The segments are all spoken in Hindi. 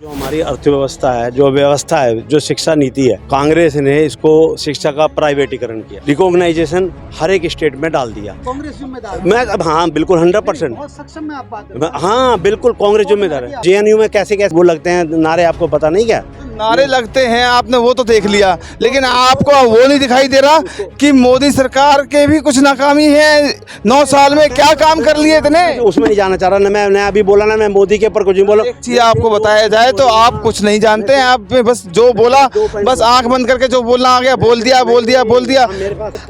जो हमारी अर्थव्यवस्था है, जो व्यवस्था है, जो शिक्षा नीति है, कांग्रेस ने इसको शिक्षा का प्राइवेटीकरण किया, रिकॉग्नाइजेशन हर एक स्टेट में डाल दिया। कांग्रेस जिम्मेदार मैं अब हाँ बिल्कुल 100%। बहुत सक्षम में आप बात कर रहे हैं। हाँ बिल्कुल कांग्रेस जिम्मेदार है। जेएनयू में कैसे कैसे वो लगते हैं नारे, आपको पता नहीं क्या? नारे लगते हैं, आपने वो तो देख लिया, लेकिन आपको वो नहीं दिखाई दे रहा कि मोदी सरकार के भी कुछ नाकामी है। 9 साल में क्या काम कर लिए इतने, उसमें नहीं जाना चाह रहा ना। मैं अभी बोला ना, मैं मोदी के ऊपर कुछ नहीं बोला। एक चीज आपको बताया जाए तो आप कुछ नहीं जानते हैं। आप बस जो बोला, बस आंख बंद करके जो बोलना आ गया बोल दिया बोल दिया बोल दिया।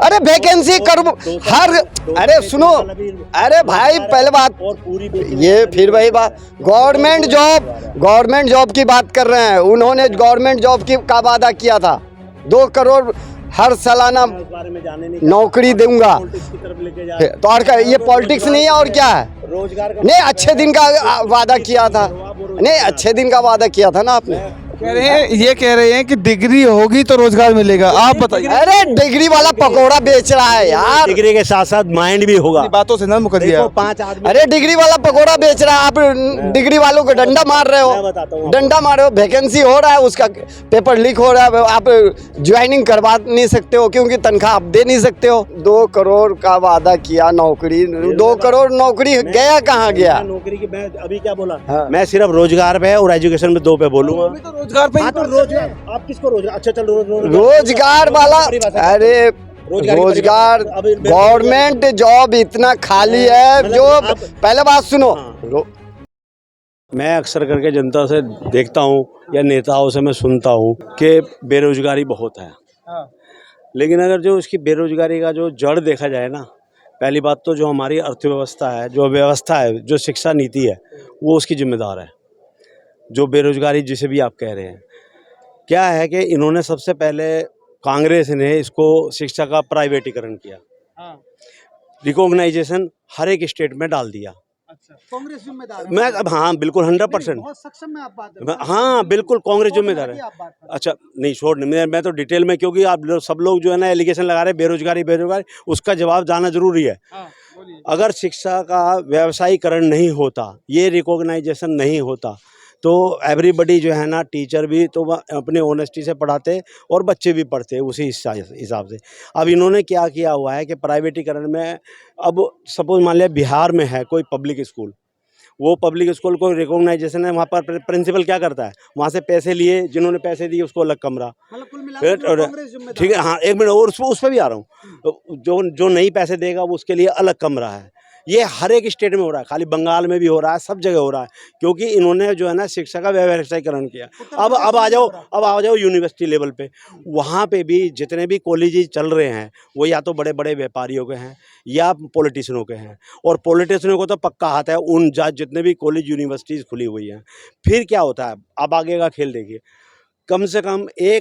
अरे वैकेंसी कर हर, अरे सुनो, अरे भाई पहले बात ये, फिर वही बात, गवर्नमेंट जॉब की बात कर रहे हैं। उन्होंने गवर्नमेंट जॉब की का वादा किया था, 2 करोड़ हर सालाना नौकरी दूंगा। तो और क्या, ये पॉलिटिक्स नहीं है और क्या है? रोजगार का नहीं, अच्छे दिन का वादा किया था, नहीं अच्छे दिन का वादा किया था ना आपने। कह रहे हैं कि डिग्री होगी तो रोजगार मिलेगा। आप बताइए। अरे डिग्री वाला पकौड़ा बेच रहा है यार। डिग्री के साथ साथ माइंड भी होगा। बातों से ना मुकर दिया। 5 आदमी, अरे डिग्री वाला पकौड़ा बेच रहा है, आप डिग्री वालों को डंडा मार रहे मैं हो, बताता हूँ। डंडा मार रहे हो। वैकेंसी हो रहा है, उसका पेपर लीक हो रहा है, आप ज्वाइनिंग करवा नहीं सकते हो क्योंकि तनख्वाह आप दे नहीं सकते हो। 2 करोड़ का वादा किया नौकरी, 2 करोड़ नौकरी गया कहाँ गया? नौकरी की मैं अभी क्या बोला? हाँ। मैं सिर्फ रोजगार पे और एजुकेशन में 2 पे बोलूंगा। तो रोजगार पे हाँ, तो रोजगार आप किसको रोजगार? अच्छा चलो रोजगार वाला, अरे रोजगार, अभी गवर्नमेंट जॉब इतना खाली है। जो पहले बात सुनो, मैं अक्सर करके जनता से देखता हूँ या नेताओं से मैं सुनता हूँ कि बेरोजगारी बहुत है। लेकिन अगर जो इसकी बेरोजगारी का जो जड़ देखा जाए ना, पहली बात तो जो हमारी अर्थव्यवस्था है, जो व्यवस्था है, जो शिक्षा नीति है, वो उसकी जिम्मेदार है। जो बेरोजगारी जिसे भी आप कह रहे हैं, क्या है कि इन्होंने सबसे पहले कांग्रेस ने इसको शिक्षा का प्राइवेटीकरण किया, रिकॉग्नाइजेशन हर एक स्टेट में डाल दिया। अच्छा, कांग्रेस जिम्मेदार है। मैं अब हाँ बिल्कुल 100%। बहुत सक्षम में आप बात कर रहे हैं। हाँ बिल्कुल कांग्रेस जिम्मेदार है। आप बात कर रहे हैं। अच्छा नहीं छोड़, मैं तो डिटेल में, क्योंकि आप लोग सब लोग जो है ना एलिगेशन लगा रहे हैं बेरोजगारी, उसका जवाब जाना जरूरी है। अगर शिक्षा का व्यवसायीकरण नहीं होता, ये रिकॉग्नाइजेशन नहीं होता, तो एवरीबडी जो है ना, टीचर भी तो अपने ऑनेस्टी से पढ़ाते और बच्चे भी पढ़ते उसी हिसाब से। अब इन्होंने क्या किया हुआ है कि प्राइवेटीकरण में, अब सपोज मान लिया बिहार में है कोई पब्लिक स्कूल, वो पब्लिक स्कूल को रिकॉग्नाइजेशन है, वहाँ पर प्रिंसिपल क्या करता है, वहाँ से पैसे लिए, जिन्होंने पैसे दिए उसको अलग कमरा, मतलब कुल मिलाकर कांग्रेस जिम्मेदार ठीक है। हाँ एक मिनट, और उस पर भी आ रहा हूँ। जो नहीं पैसे देगा वो उसके लिए अलग कमरा है। ये हर एक स्टेट में हो रहा है, खाली बंगाल में भी हो रहा है, सब जगह हो रहा है, क्योंकि इन्होंने जो है ना शिक्षा का व्यवसायीकरण किया। अब आ जाओ यूनिवर्सिटी लेवल पे, वहाँ पे भी जितने भी कॉलेजेस चल रहे हैं, वो या तो बड़े बड़े व्यापारियों के हैं या पॉलिटिशियनों के हैं, और पॉलिटिशियनों को तो पक्का हाथ है उन जितने भी कॉलेज यूनिवर्सिटीज़ खुली हुई हैं। फिर क्या होता है, अब आगे का खेल देखिए। कम से कम मैं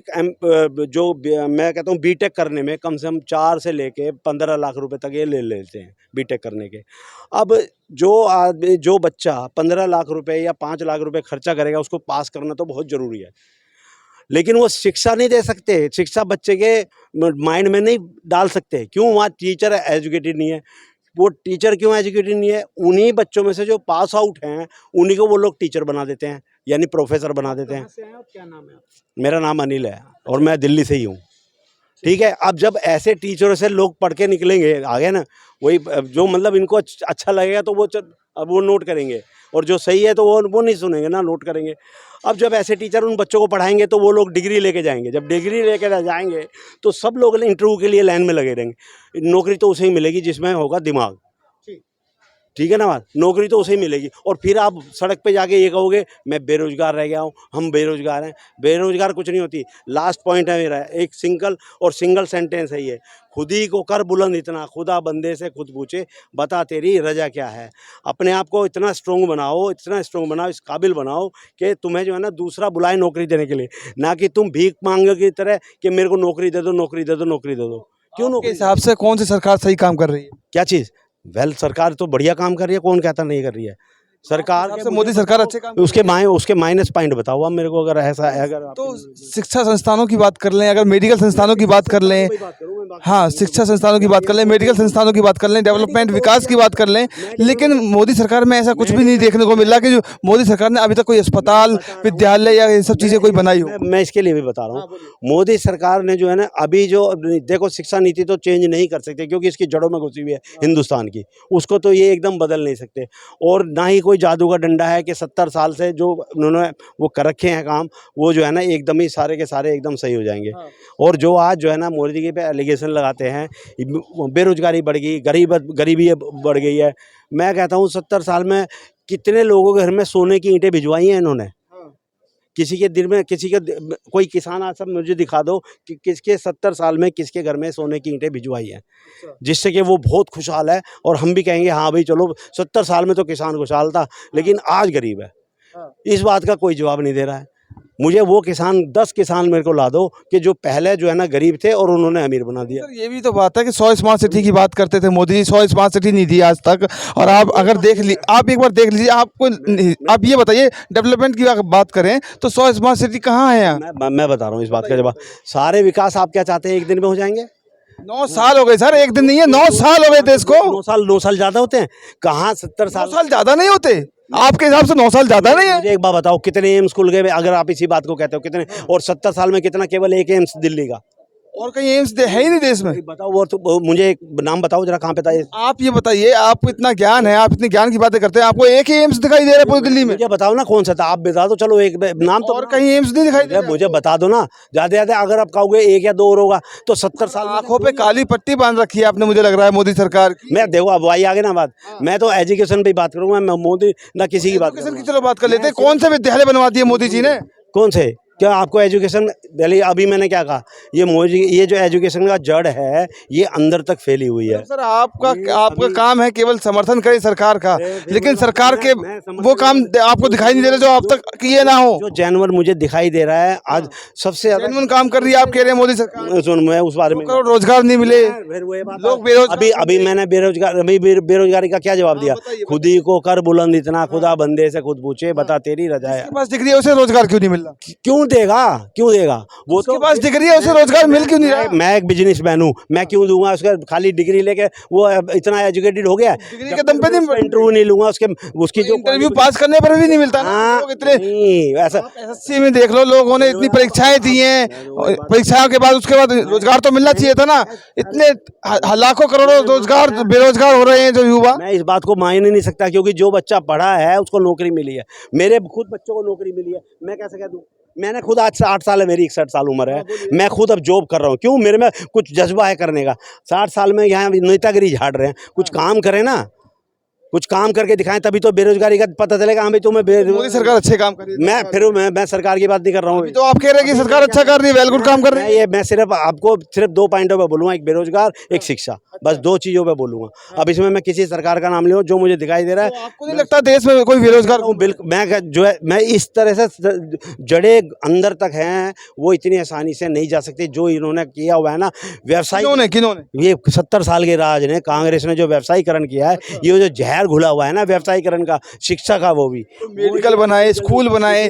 कहता हूँ बीटेक करने में कम से कम 4 से लेके 15 लाख रुपए तक ये ले लेते हैं बीटेक करने के। अब जो बच्चा 15 लाख रुपए या 5 लाख रुपए खर्चा करेगा, उसको पास करना तो बहुत ज़रूरी है, लेकिन वो शिक्षा नहीं दे सकते, शिक्षा बच्चे के माइंड में नहीं डाल सकते। क्यों? वहाँ टीचर एजुकेटेड नहीं है। वो टीचर क्यों एजुकेटेड नहीं है? उन्हीं बच्चों में से जो पास आउट हैं, उन्हीं को वो लोग टीचर बना देते हैं, यानी प्रोफेसर बना देते हैं। क्या नाम है? मेरा नाम अनिल है और मैं दिल्ली से ही हूँ, ठीक है। अब जब ऐसे टीचरों से लोग पढ़ के निकलेंगे आगे ना, वही जो मतलब इनको अच्छा लगेगा तो अब वो नोट करेंगे, और जो सही है तो वो नहीं सुनेंगे ना, नोट करेंगे। अब जब ऐसे टीचर उन बच्चों को पढ़ाएंगे तो वो लोग डिग्री लेके जाएंगे। जब डिग्री लेके जाएंगे तो सब लोग इंटरव्यू के लिए लाइन में लगे रहेंगे। नौकरी तो उसे ही मिलेगी जिसमें होगा दिमाग, ठीक है ना बात। नौकरी तो उसे ही मिलेगी, और फिर आप सड़क पे जाके ये कहोगे मैं बेरोजगार रह गया हूँ, हम बेरोजगार हैं। बेरोजगार कुछ नहीं होती। लास्ट पॉइंट है मेरा, एक सिंगल सेंटेंस है ये, खुद ही को कर बुलंद इतना, खुदा बंदे से खुद पूछे बता तेरी रजा क्या है। अपने आप को इतना स्ट्रॉन्ग बनाओ, इस काबिल बनाओ कि तुम्हें जो है ना दूसरा बुलाए नौकरी देने के लिए, ना कि तुम भीख मांगे की तरह कि मेरे को नौकरी दे दो, नौकरी दे दो, नौकरी दे दो। क्यों? नौकरी हिसाब से कौन सी सरकार सही काम कर रही है? क्या चीज़? सरकार तो बढ़िया काम कर रही है, कौन कहता नहीं कर रही है सरकार? से मोदी सरकार अच्छे काम उसके माइनस पॉइंट बताओ आप मेरे को, अगर ऐसा है। अगर तो शिक्षा संस्थानों की बात कर लें, अगर मेडिकल संस्थानों की बात कर लें, हाँ, शिक्षा संस्थानों की बात कर लें, मेडिकल संस्थानों की बात कर लें, डेवलपमेंट विकास की बात कर लें, लेकिन मोदी सरकार में ऐसा कुछ भी नहीं देखने को मिल रहा कि जो मोदी सरकार ने अभी तक कोई अस्पताल, विद्यालय या ये सब चीज़ें कोई बनाई हो। मैं इसके लिए भी बता रहा हूँ, मोदी सरकार ने जो है ना अभी जो देखो शिक्षा नीति तो चेंज नहीं कर सकते क्योंकि इसकी जड़ों में घुसी हुई है हिंदुस्तान की, उसको तो ये एकदम बदल नहीं सकते। और ना ही कोई जादू का डंडा है कि 70 साल से जो उन्होंने वो कर रखे हैं काम, वो जो है ना एकदम ही सारे के सारे एकदम सही हो जाएंगे। और जो आज जो है ना मोदी जी पे एलिगेशन लगाते हैं, बेरोजगारी बढ़ गई, गरीबी बढ़ गई है, मैं कहता हूँ 70 साल में कितने लोगों के घर में सोने की ईंटें भिजवाई हैं इन्होंने। किसी के दिल में कोई किसान आज सब मुझे दिखा दो कि किसके 70 साल में किसके घर में सोने की ईंटें भिजवाई हैं, जिससे कि वो बहुत खुशहाल है। और हम भी कहेंगे हाँ भाई चलो 70 साल में तो किसान खुशहाल था, लेकिन आज गरीब है। इस बात का कोई जवाब नहीं दे रहा है। मुझे वो किसान 10 किसान मेरे को ला दो कि जो पहले जो है ना गरीब थे और उन्होंने अमीर बना दिया। सर, ये भी तो बात है कि 100 स्मार्ट सिटी की बात करते थे मोदी जी, 100 स्मार्ट सिटी नहीं दी आज तक। और आप अगर आप एक बार देख लीजिए, आप ये बताइए, डेवलपमेंट की अगर बात करें तो 100 स्मार्ट सिटी कहाँ है यहाँ? मैं बता रहा हूँ इस बात का जवाब। सारे विकास आप क्या चाहते हैं एक दिन में हो जाएंगे? 9 साल हो गए सर, एक दिन नहीं है, 9 साल हो गए देश को। 9 साल ज़्यादा होते हैं? कहाँ 70 साल? 9 साल ज़्यादा नहीं होते आपके हिसाब से? 9 साल ज़्यादा नहीं है? मुझे एक बात बताओ, कितने एम्स खुल गए अगर आप इसी बात को कहते हो? कितने? और 70 साल में कितना? केवल एक एम्स दिल्ली का, और कहीं एम्स है ही नहीं देश में। बताओ। वो तो मुझे एक नाम बताओ जरा, कहाँ पे था ये? आप ये बताइए, आपको इतना ज्ञान है, आप इतनी ज्ञान की बातें करते हैं, आपको एक ही एम्स दिखाई दे रहा है पूरी दिल्ली में? मुझे बताओ ना कौन सा था, आप बता दो। चलो एक नाम तो, और कहीं एम्स नहीं दिखाई दे रहा? मुझे बता दो ना। ज्यादा अगर आप कहोगे 1 या 2 और होगा तो 70 साल आंखों पे काली पट्टी बांध रखी है आपने, मुझे लग रहा है मोदी सरकार की। मैं देखो अब वही आगे ना बात, मैं तो एजुकेशन पे बात करूंगा, मैं मोदी ना किसी की बात एजुकेशन की चलो बात कर लेते हैं। कौन से विद्यालय बनवा दिए मोदी जी ने? कौन से? क्या आपको एजुकेशन दिल्ली? अभी मैंने क्या कहा, ये मोदी, ये जो एजुकेशन का जड़ है ये अंदर तक फैली हुई है। सर, आपका काम है केवल समर्थन करें सरकार का, लेकिन सरकार के वो काम आपको दिखाई नहीं दे रहे जो आप तक किए ना हो। जो जेन्युइन मुझे दिखाई दे रहा है आज सबसे ज्यादा जेन्युइन काम कर रही है, आप कह रहे हैं मोदी सरकार। सुन, मैं उस बारे में, रोजगार नहीं मिले, लोग बेरोजगार। अभी मैंने बेरोजगारी का क्या जवाब दिया? खुद ही को कर बुलंद इतना, खुदा बंदे से खुद पूछे, बता तेरी रजा है। पास डिग्री है, उसे रोजगार क्यों नहीं मिल रहा? क्यों देगा? वो उसके पास डिग्री है, उसे रोजगार मिल क्यों नहीं रहा? मैं एक बिजनेसमैन हूँ, मैं क्यों दूंगा उसका? खाली डिग्री लेके वो इतना एजुकेटेड हो गया, डिग्री के दम पे नहीं इंटरव्यू नहीं लूंगा उसकी जो इंटरव्यू पास करने पर भी नहीं मिलता ना। लोग इतने ऐसा एसएससी में देख लो, लोगों ने इतनी परीक्षाएं दी हैं, परीक्षाओं के बाद उसके बाद रोजगार तो मिलना चाहिए था ना। इतने लाखों करोड़ों रोजगार बेरोजगार हो रहे हैं जो युवा। मैं इस बात को मान ही नहीं सकता क्योंकि जो बच्चा पढ़ा है उसको नौकरी मिली है। मेरे खुद बच्चों को नौकरी मिली है, मैं कैसे कह दूं? मैंने खुद आज से 8 साल है, मेरी 61 साल उम्र है, मैं खुद अब जॉब कर रहा हूँ। क्यों? मेरे में कुछ जज्बा है करने का। 60 साल में यहाँ नेतागिरी झाड़ रहे हैं, कुछ काम करें ना, कुछ काम करके दिखाएं, तभी तो बेरोजगारी का पता चलेगा। हाँ भाई तुम्हें मोदी सरकार अच्छे काम कर रही है। मैं सरकार की बात नहीं कर रहा हूँ। तो आप कह रहे हैं कि सरकार अच्छा कर रही है, वेल गुड काम कर रही है। मैं सिर्फ आपको 2 पॉइंटों पे बोलूँगा, एक बेरोजगार, एक शिक्षा, बस 2 चीज़ों पे बोलूँगा। अब इसमें मैं किसी सरकार का नाम ले लूँ, जो मुझे दिखाई दे रहा है। आपको नहीं लगता देश में कोई बेरोजगार? बिल्कुल, मैं इस तरह से जड़े अंदर तक हैं, वो इतनी आसानी से नहीं जा सकती। जो इन्होंने किया हुआ है ना व्यवसाय, किन्होंने ये 70 साल के राज ने, कांग्रेस ने जो व्यवसायीकरण किया है, ये जो जहर घुला हुआ है ना व्यवसायीकरण का, शिक्षा का, वो भी मेडिकल बनाए, स्कूल बनाए,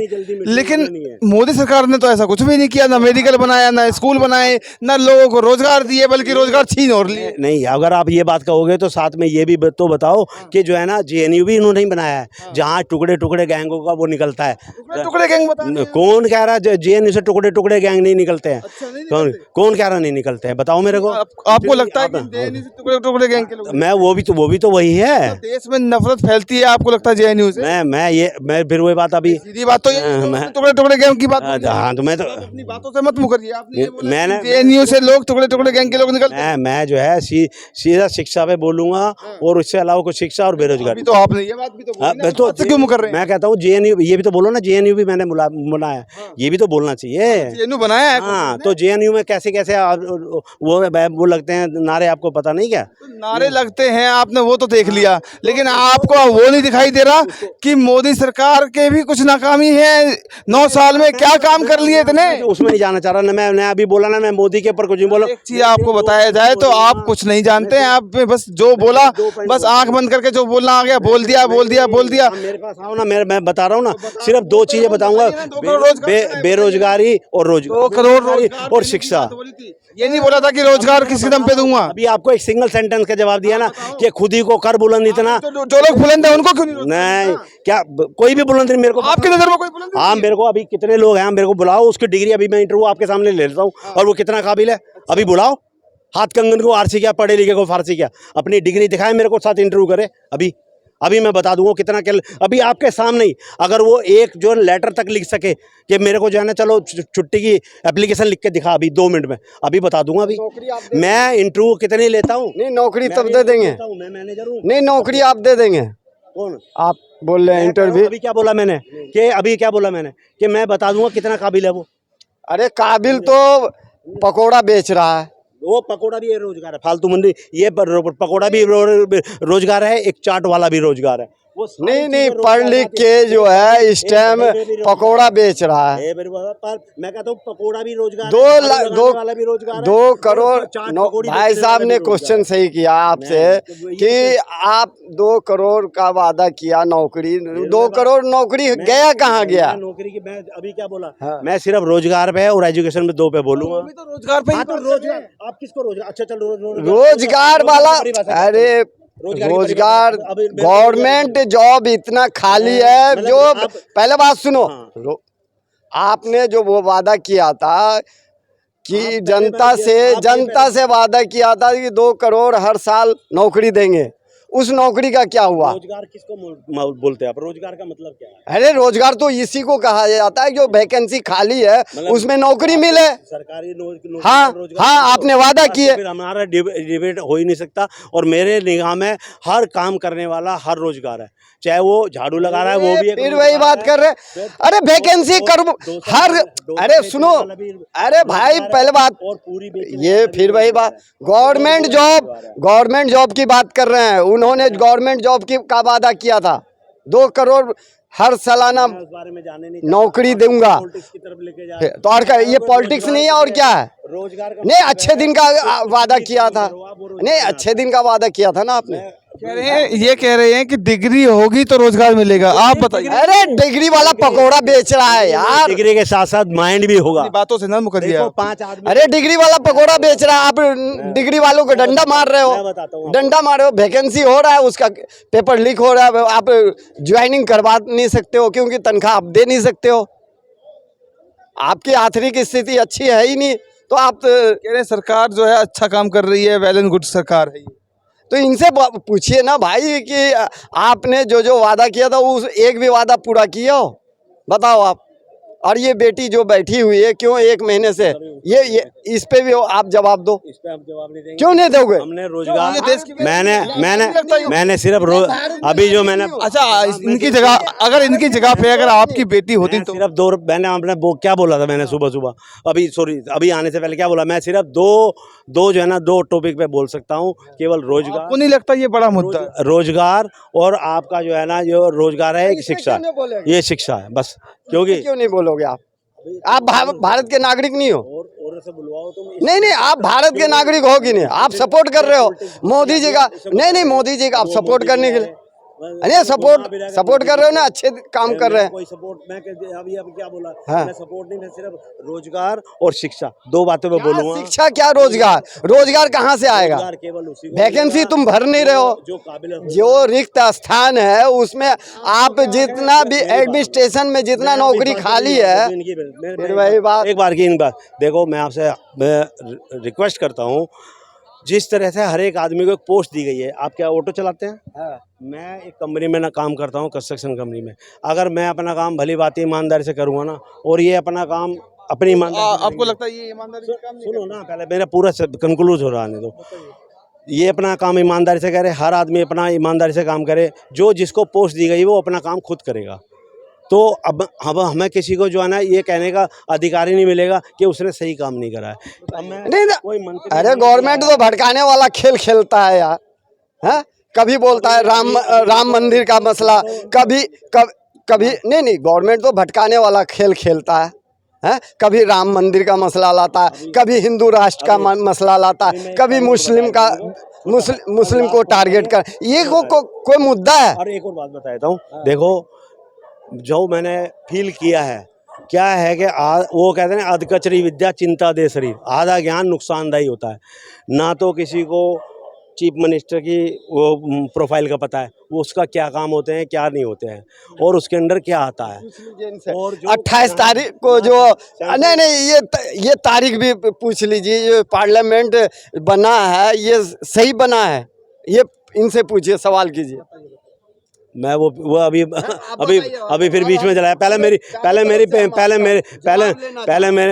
लेकिन मोदी सरकार ने तो ऐसा कुछ भी नहीं किया। ना मेडिकल बनाया, ना स्कूल बनाए, ना लोगों को रोजगार दिए, बल्कि रोजगार छीन और लिए। नहीं, अगर आप ये बात कहोगे तो साथ में ये भी तो बताओ कि जो है ना जेएनयू भी इन्होंने नहीं बनाया है, जहाँ टुकड़े टुकड़े गैंगों का वो निकलता है। टुकड़े गैंग बता, कौन कह रहा है जेएनयू से टुकड़े टुकड़े गैंग नहीं निकलते हैं? कौन कह रहा नहीं निकलते हैं? बताओ मेरे को। आपको लगता है कि जेएनयू से टुकड़े टुकड़े गैंग के लोग? मैं वो भी तो वही है। देश में नफरत फैलती है, आपको लगता है जेएनयू से? मैं फिर वही बात, अभी सीधी बात तो ये टुकड़े टुकड़े गैंग की बात। हाँ, तो मैं तो अपनी बातों से मत मुकरिए। आपने मैंने जेएनयू से लोग टुकड़े टुकड़े गैंग के लोग निकलते। मैं जो है सीधा शिक्षा पे बोलूंगा, और उससे अलावा कुछ शिक्षा और बेरोजगारी। तो आपने ये बात भी तो बोली ना, क्यों मुकर रहे हैं? मैं कहता हूँ जेएनयू, ये भी तो बोलो ना, जेएनयू भी मैंने बनाया, ये भी तो बोलना चाहिए। जेएनयू बनाया है? हाँ, तो जेएनयू में कैसे वो लगते हैं नारे, आपको पता नहीं क्या? नारे लगते हैं, आपने वो तो देख लिया, लेकिन आपको वो नहीं दिखाई दे रहा कि मोदी सरकार के भी कुछ नाकामी है। 9 साल में क्या काम कर लिए इतने? उसमें नहीं जाना चाह रहा ना मैं अभी बोला ना, मैं मोदी के ऊपर कुछ नहीं बोला। एक चीज आपको बताया जाए तो आप कुछ नहीं जानते हैं। आप बस जो बोला, बस आंख बंद करके जो बोलना आ गया बोल दिया। मेरे पास आओ ना, मैं बता रहा हूँ ना, सिर्फ 2 चीजें बताऊंगा, बेरोजगारी और रोजगार और शिक्षा। ये नहीं बोला था कि रोजगार किसी दम पे दूंगा। अभी आपको एक सिंगल सेंटेंस का जवाब दिया ना कि खुद ही को कर बुलंद इतना। तो जो लोग बुलंद है उनको क्यों नहीं रोजगार? नहीं, क्या कोई भी बुलंद नहीं मेरे को। आपकी नजर में कोई बुलंद हाँ, मेरे को अभी कितने लोग हैं, मेरे को बुलाओ, उसकी डिग्री अभी मैं इंटरव्यू आपके सामने ले लेता हूँ और वो कितना काबिल है अभी बुलाओ। हाथ कंगन को आरसी क्या, पढ़े लिखे को फारसी क्या, अपनी डिग्री दिखाए मेरे को, साथ इंटरव्यू करे। अभी मैं बता दूंगा कितना क्या। अभी आपके सामने ही अगर वो एक जो लेटर तक लिख सके कि मेरे को जो है ना, चलो छुट्टी की एप्लीकेशन लिख के दिखा अभी 2 मिनट में, अभी बता दूंगा। अभी मैं इंटरव्यू कितनी लेता हूँ। नहीं नौकरी तब दे देंगे, मैं मैनेजर हूँ। नहीं नौकरी आप दे देंगे। कौन आप बोल रहे हैं इंटरव्यू? अभी क्या बोला मैंने कि मैं बता दूंगा कितना काबिल है वो। अरे काबिल तो पकोड़ा बेच रहा है। वो पकोड़ा भी रोजगार है, फालतू मंदी। ये पकोड़ा भी रोजगार है, एक चाट वाला भी रोजगार है। वो नहीं पढ़ लिख के जो है इस टाइम पकोड़ा बेच रहा है। पर मैं कहता हूँ पकोड़ा भी रोजगार, 2 करोड़। भाई साहब ने क्वेश्चन सही किया आपसे कि आप 2 करोड़ का वादा किया नौकरी, 2 करोड़ नौकरी गया कहाँ गया? नौकरी की मैं अभी क्या बोला? मैं सिर्फ रोजगार पे और एजुकेशन में 2 पे बोलूंगा। तो रोजगार पे रोजगार आप किसको रोजगार? अच्छा चलो रोजगार वाला, अरे रोजगार गवर्नमेंट जॉब इतना खाली है। जो पहले बात सुनो, आपने जो वो वादा किया था कि जनता से वादा किया था कि 2 करोड़ हर साल नौकरी देंगे, उस नौकरी का क्या हुआ? रोजगार किसको बोलते हैं आप? रोजगार का मतलब क्या है? अरे रोजगार तो इसी को कहा जाता है जो वैकेंसी खाली है उसमें नौकरी मिले। सरकारी हाँ आपने वादा किए। हमारा डिबेट हो ही नहीं सकता। और मेरे निगाह में हर काम करने वाला हर रोजगार है, चाहे वो झाड़ू लगा रहा है वो भी। फिर वही बात कर रहे। अरे वैकेंसी कर हर, अरे सुनो, अरे भाई पहले बात ये, फिर वही बात, गवर्नमेंट जॉब की बात कर रहे हैं। उन्होंने गवर्नमेंट जॉब की का वादा किया था 2 करोड़ हर सालाना नौकरी दूंगा। तो और क्या, ये पॉलिटिक्स नहीं है और क्या है? रोजगार नहीं अच्छे दिन का वादा किया था, नहीं अच्छे दिन का वादा किया था ना आपने। कह रहे हैं कि डिग्री होगी तो रोजगार मिलेगा। आप बताइए। अरे डिग्री वाला पकोड़ा बेच रहा है यार। डिग्री के साथ साथ माइंड भी होगा। बातों से ना मुकर दिया। 5 आदमी। अरे डिग्री वाला पकोड़ा बेच रहा है, आप डिग्री वालों को डंडा मार रहे हो, डंडा मार रहे हो। वैकेंसी हो रहा है, उसका पेपर लीक हो रहा है, आप ज्वाइनिंग करवा नहीं सकते हो क्योंकि तनख्वाह आप दे नहीं सकते हो। आपकी आर्थिक स्थिति अच्छी है ही नहीं, तो आप कह रहे सरकार जो है अच्छा काम कर रही है, वेल एंड गुड सरकार है। तो इनसे पूछिए ना भाई कि आपने जो वादा किया था उस एक भी वादा पूरा किया हो, बताओ आप। और ये बेटी जो बैठी हुई है क्यों 1 महीने से, ये इस पे भी आप जवाब दो। इस पे आप जवाब नहीं देंगे? क्यों नहीं दोगे? हमने रोजगार, मैंने सिर्फ अभी जो मैंने, अच्छा इनकी जगह, अगर इनकी जगह पे अगर आपकी बेटी होती तो सिर्फ 2, मैंने आपने क्या बोला था? मैंने सुबह अभी आने से पहले क्या बोला? मैं सिर्फ दो जो है ना 2 टॉपिक पे बोल सकता हूँ, केवल रोजगार। आपको नहीं लगता ये बड़ा मुद्दा है? रोजगार और आपका जो है ना, जो रोजगार है एक शिक्षा, ये शिक्षा है बस। क्योंकि क्यों नहीं बोलोगे आप भारत के नागरिक नहीं हो? और से बुलवाओ तुम। नहीं आप भारत के नागरिक हो कि नहीं? आप सपोर्ट कर रहे हो मोदी जी का? नहीं मोदी जी का आप सपोर्ट करने के लिए, अरे सपोर्ट कर रहे हो ना, अच्छे काम कर रहे हैं। कोई सपोर्ट मैं अभी क्या बोला? हाँ। मैं सपोर्ट नहीं, मैं सिर्फ रोजगार और शिक्षा 2 बातों पे बोलूंगा। शिक्षा क्या रोजगार कहाँ से आएगा? वैकेंसी तुम भर नहीं रहे हो। जो रिक्त स्थान है उसमें आप जितना भी एडमिनिस्ट्रेशन में जितना नौकरी खाली है, फिर वही बात। एक बार की इन बात देखो, मैं आपसे रिक्वेस्ट करता हूँ, जिस तरह से हर एक आदमी को एक पोस्ट दी गई है। आप क्या ऑटो चलाते हैं? हाँ। मैं एक कंपनी में ना काम करता हूँ, कंस्ट्रक्शन कंपनी में। अगर मैं अपना काम भली बात ईमानदारी से करूँगा ना, और ये अपना काम अपनी ईमानदारी, आपको लगता है ये ईमानदारी से काम नहीं? सुनो ना, पहले मेरा पूरा कंक्लूड हो रहा है तो ये अपना काम ईमानदारी से करे, हर आदमी अपना ईमानदारी से काम करे। जो जिसको पोस्ट दी गई वो अपना काम खुद करेगा। तो अब हमें किसी को जो है ना ये कहने का अधिकार ही नहीं मिलेगा कि उसने सही काम नहीं करा है। नहीं अरे गवर्नमेंट तो भटकाने वाला खेल खेलता है यार। है कभी बोलता है राम मंदिर का मसला, कभी नहीं गवर्नमेंट तो भटकाने वाला खेल खेलता है। कभी राम मंदिर का मसला लाता है, कभी हिंदू राष्ट्र का मसला लाता है, कभी मुस्लिम को टारगेट कर। ये कोई मुद्दा है? और एक और बात बता देता हूँ, देखो जो मैंने फील किया है क्या है कि वो कहते हैं अधकचरी विद्या चिंता दे शरीर। आधा ज्ञान नुकसानदायी होता है। ना तो किसी को चीफ मिनिस्टर की वो प्रोफाइल का पता है, वो उसका क्या काम होते हैं क्या नहीं होते हैं, और उसके अंदर क्या आता है। और 28 तारीख को जो नहीं ये तारीख भी पूछ लीजिए। ये पार्लियामेंट बना है, ये सही बना है? ये इनसे पूछिए, सवाल कीजिए। मैं वो अभी फिर बीच में चला है। पहले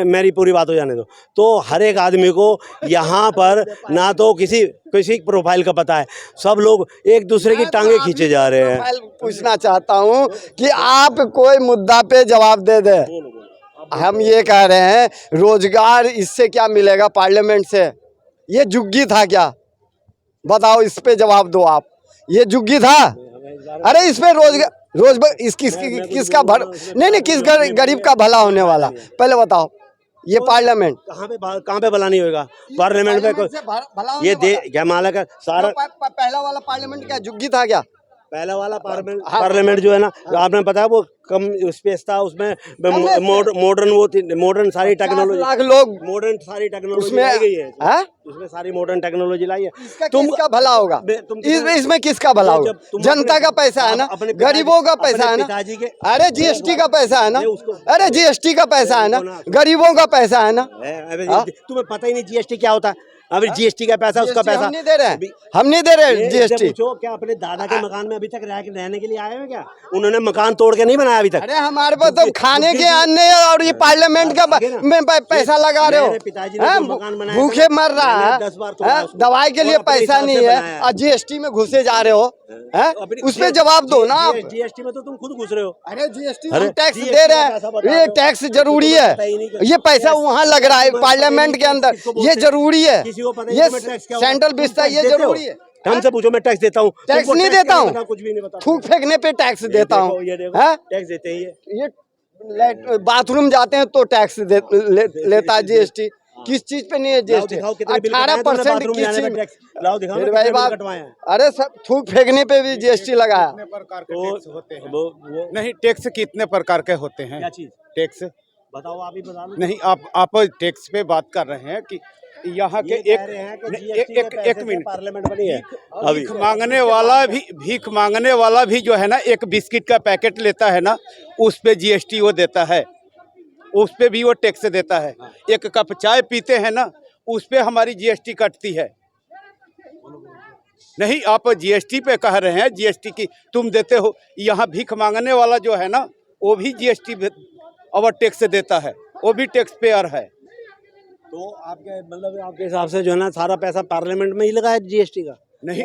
मेरी पूरी बात हो जाने दो। तो हर एक आदमी को यहाँ पर ना तो किसी प्रोफाइल का पता है, सब लोग एक दूसरे की टांगे खींचे जा रहे हैं। पूछना चाहता हूँ कि आप कोई मुद्दा पे जवाब दे दे। हम ये कह रहे हैं रोजगार इससे क्या मिलेगा पार्लियामेंट से? ये जुग्गी था क्या? बताओ, इस पे जवाब दो आप। ये जुग्गी था? अरे इस पे रोजगार किसका नहीं किस गरीब का भला होने वाला? पहले बताओ। ये पार्लियामेंट कहाँ पे भला नहीं होगा? पार्लियामेंट में ये क्या मालक है सारा। पहला वाला पार्लियामेंट क्या जुग्गी था क्या? पहला वाला पार्लियामेंट जो है ना, आपने पता है वो कम स्पेस था, उसमें मॉडर्न सारी टेक्नोलॉजी, मॉडर्न सारी टेक्नोलॉजी लाई गई है। उसमें सारी मॉडर्न टेक्नोलॉजी लाई है। किसका भला होगा? इसमें किसका भला होगा? जनता का पैसा है ना, गरीबों का पैसा है ना। अरे जीएसटी का पैसा है ना, अरे जीएसटी का पैसा है ना, गरीबों का पैसा है ना। तुम्हें पता ही नहीं जीएसटी क्या होता है? अभी जीएसटी का पैसा, उसका पैसा हम नहीं दे रहे हैं, हम नहीं दे रहे जीएसटी। पूछो क्या अपने दादा के मकान में अभी तक रहने के लिए आए हैं क्या? उन्होंने मकान तोड़ के नहीं बनाया अभी तक। अरे हमारे पास तो खाने के अन्य और ये पार्लियामेंट का में पैसा लगा रहे हो। पिताजी ने मकान बनाया, भूखे मर रहा है, दवाई के लिए पैसा नहीं है और जीएसटी में घुसे जा रहे हो। उस पे जवाब दो ना आप। जीएसटी में तो तुम खुद घुस रहे हो। अरे जीएसटी हम टैक्स दे रहे हैं, ये टैक्स जरूरी है। ये पैसा वहाँ लग रहा है पार्लियामेंट के अंदर, ये जरूरी है। ये सेंट्रल बिस्ता, ये जरूरी है। हमसे पूछो, मैं टैक्स देता हूँ? टैक्स नहीं देता हूँ, कुछ भी नहीं बता। थूक फेंकने पे टैक्स देता हूँ। टैक्स देते ही ये बाथरूम जाते हैं तो टैक्स लेता है जीएसटी। किस चीज पे नहीं है जीएसटी? 18% किस चीज में? लाओ दिखाओ भाई बात। अरे सब थूक फेंकने पे भी जीएसटी लगाया। नहीं, टैक्स कितने प्रकार के होते हैं? क्या चीज? टैक्स बताओ, आप ही बता दो। नहीं, आप टैक्स पे बात कर रहे हैं कि यहाँ के एक मिनट, पार्लियामेंट बनी है। भीख मांगने वाला भी जो है ना, एक बिस्किट का पैकेट लेता है ना, उस पे जीएसटी वो देता है, उस पे भी वो टैक्स देता है। एक कप चाय पीते हैं ना, उस पे हमारी जीएसटी कटती है। नहीं, आप जीएसटी पे कह रहे हैं, जीएसटी की तुम देते हो। यहाँ भीख मांगने वाला जो है ना, वो भी जीएसटी और टैक्स देता है, वो भी टैक्स पेयर है। तो आपके मतलब आपके हिसाब से जो है ना, सारा पैसा पार्लियामेंट में ही लगा है जीएसटी का? नहीं।